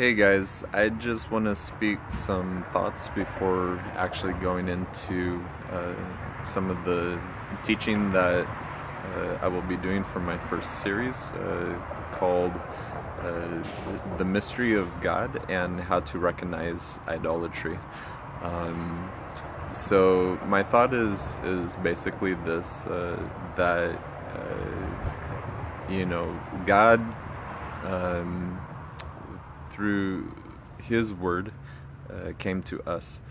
Hey guys, I just want to speak some thoughts before actually going into some of the teaching that I will be doing for my first series called The Mystery of God and How to Recognize Idolatry. Um, so my thought is basically this, that God, um, through His Word, came to us.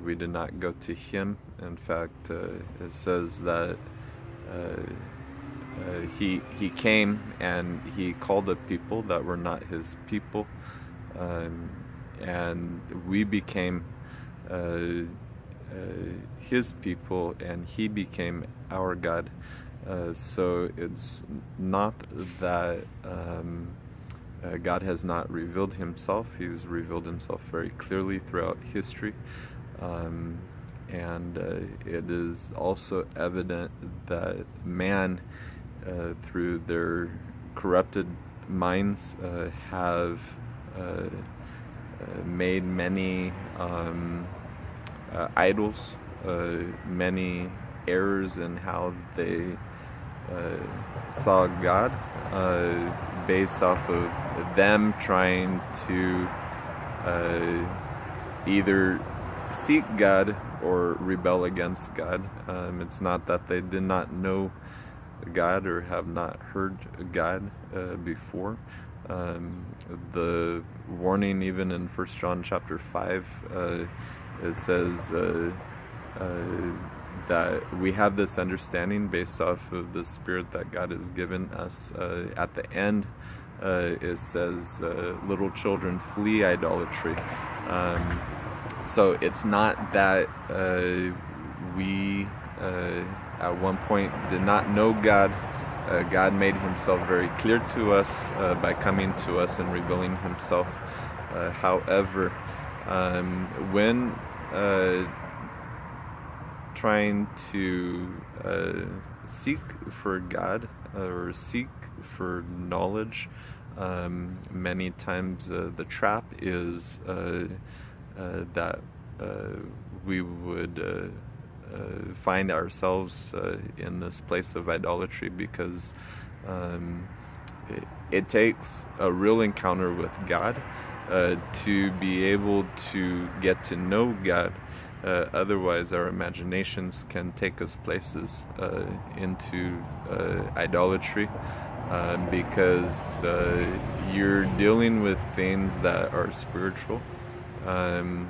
We did not go to Him. In fact, it says that He came and He called a people that were not His people, um, and we became uh, His people, and He became our God. So it's not that God has not revealed Himself. He's revealed Himself very clearly throughout history. Um, and it is also evident that man, through their corrupted minds, have made many idols, many errors in how they saw God, based off of them trying to either seek God or rebel against God. It's not that they did not know God or have not heard God before. The warning, even in 1 John chapter 5, it says that we have this understanding based off of the Spirit that God has given us. At the end, it says, little children, flee idolatry. So it's not that we at one point did not know God. God made Himself very clear to us by coming to us and revealing Himself. However, when trying to seek for God or seek for knowledge, many times the trap is that we would find ourselves in this place of idolatry, because it takes a real encounter with God to be able to get to know God. Otherwise, our imaginations can take us places into idolatry, because you're dealing with things that are spiritual. You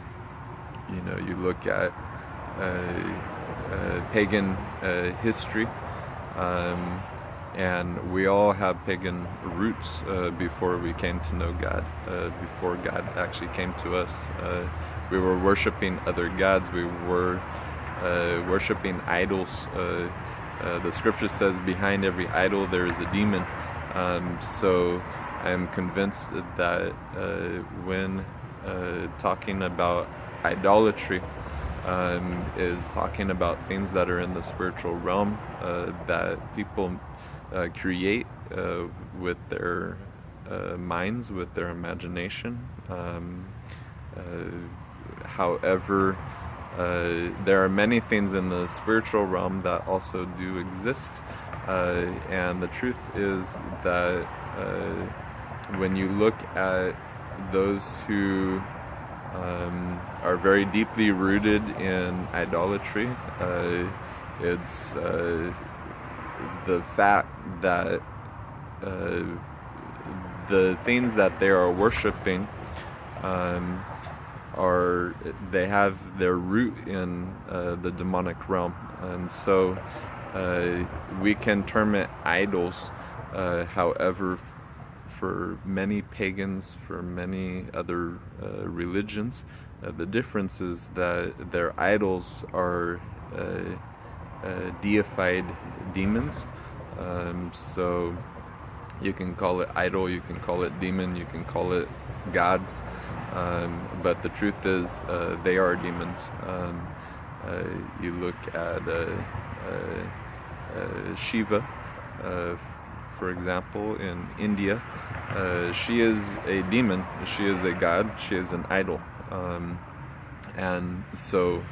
look at pagan history, and we all have pagan roots before we came to know God. Before God actually came to us, we were worshiping other gods. We were worshiping idols. The scripture says, behind every idol there is a demon. So I am convinced that when talking about idolatry, is talking about things that are in the spiritual realm, that people create with their minds, with their imagination. However, there are many things in the spiritual realm that also do exist, and the truth is that when you look at those who are very deeply rooted in idolatry, it's the fact that the things that they are worshiping they have their root in the demonic realm, and so we can term it idols. However, for many pagans, for many other religions, the difference is that their idols are deified demons. So you can call it idol, you can call it demon, you can call it gods, but the truth is they are demons. You look at Shiva, for example, in India, she is a demon, she is a god, she is an idol. And so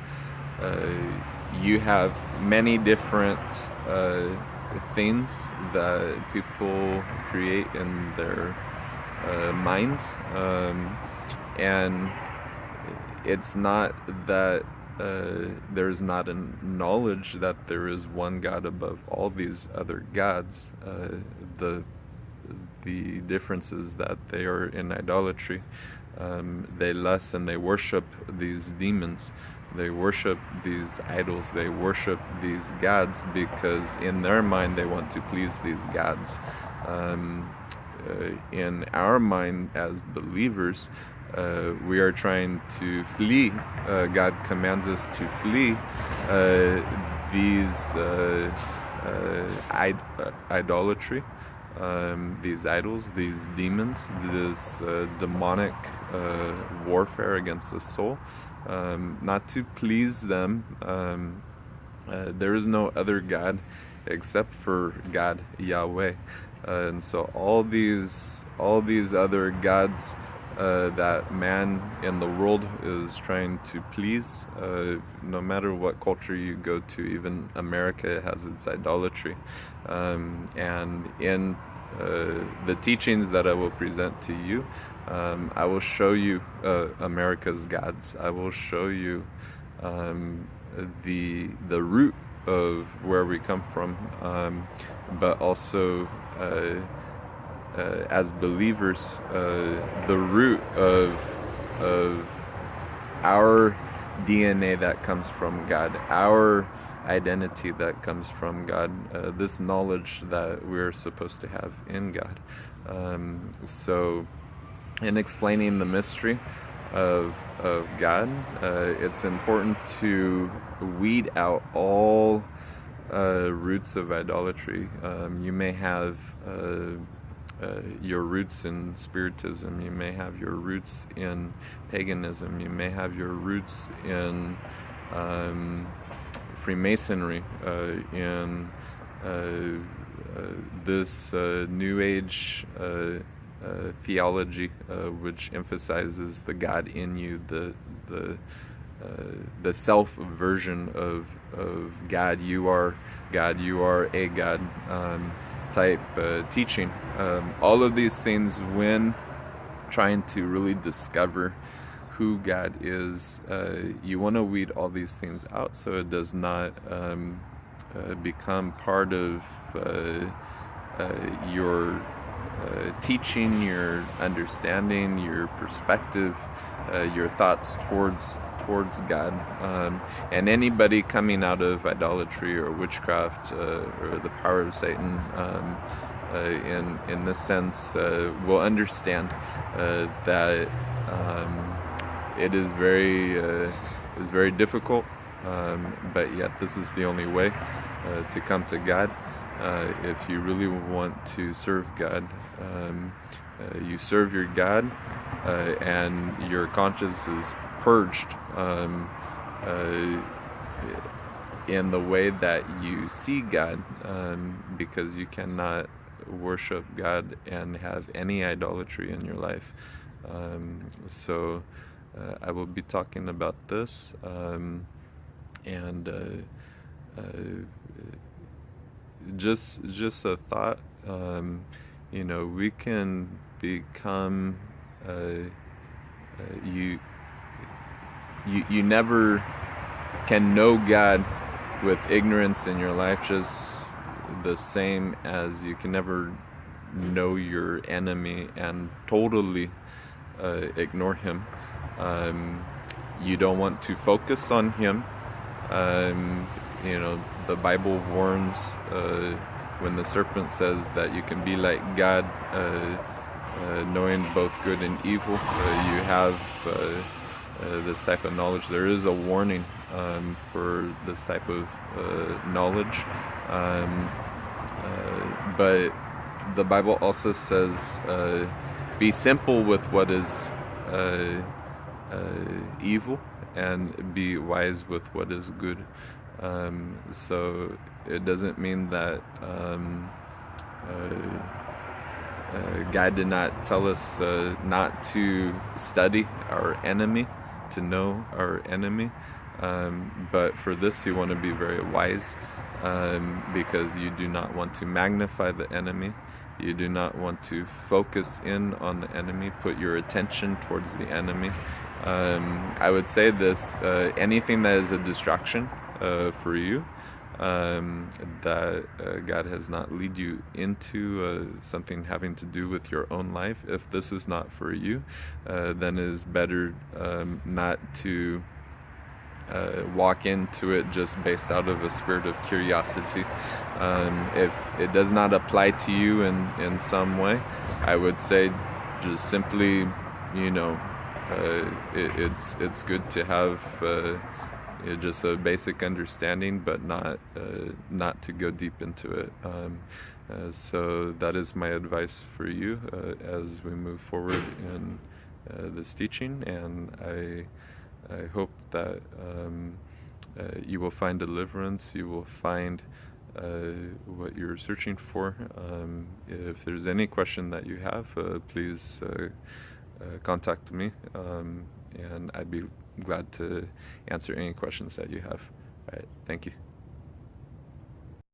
you have many different things that people create in their minds, and it's not that there's not a knowledge that there is one God above all these other gods. The difference is that they are in idolatry. They lust and they worship these demons. They worship these idols. They worship these gods because in their mind they want to please these gods. In our mind as believers, we are trying to flee. God commands us to flee these idolatry, these idols, these demons, this demonic warfare against the soul, not to please them. There is no other God except for God Yahweh, and so all these other gods that man in the world is trying to please, no matter what culture you go to, even America has its idolatry. And in the teachings that I will present to you, I will show you America's gods. I will show you the root of where we come from, but also as believers, the root of our DNA that comes from God, our identity that comes from God, this knowledge that we're supposed to have in God. So in explaining the mystery of God, it's important to weed out all roots of idolatry. You may have your roots in Spiritism, you may have your roots in paganism, you may have your roots in Freemasonry, in this New Age theology, which emphasizes the God in you, the self version of God. You are God. You are a God. Type teaching. All of these things, when trying to really discover who God is, you want to weed all these things out so it does not become part of your teaching, your understanding, your perspective, your thoughts towards God. And anybody coming out of idolatry or witchcraft or the power of Satan, in this sense, will understand that it is very difficult, but yet this is the only way to come to God. If you really want to serve God, you serve your God, and your conscience is purged in the way that you see God, because you cannot worship God and have any idolatry in your life. So I will be talking about this, and just a thought. We can become you never can know God with ignorance in your life, just the same as you can never know your enemy and totally ignore him. You don't want to focus on him. The Bible warns when the serpent says that you can be like God, knowing both good and evil. You have this type of knowledge. There is a warning for this type of knowledge, but the Bible also says, be simple with what is evil and be wise with what is good. So it doesn't mean that God did not tell us not to study our enemy, to know our enemy. But for this, you want to be very wise, because you do not want to magnify the enemy. You do not want to focus in on the enemy, put your attention towards the enemy. I would say this, anything that is a distraction for you, that God has not lead you into something having to do with your own life. If this is not for you, then it is better not to walk into it just based out of a spirit of curiosity. If it does not apply to you in some way, I would say just simply, it's good to have just a basic understanding, but not to go deep into it. So that is my advice for you as we move forward in this teaching, and I hope that you will find deliverance, you will find what you're searching for. If there's any question that you have, please contact me, and I'd be glad to answer any questions that you have. All right, thank you.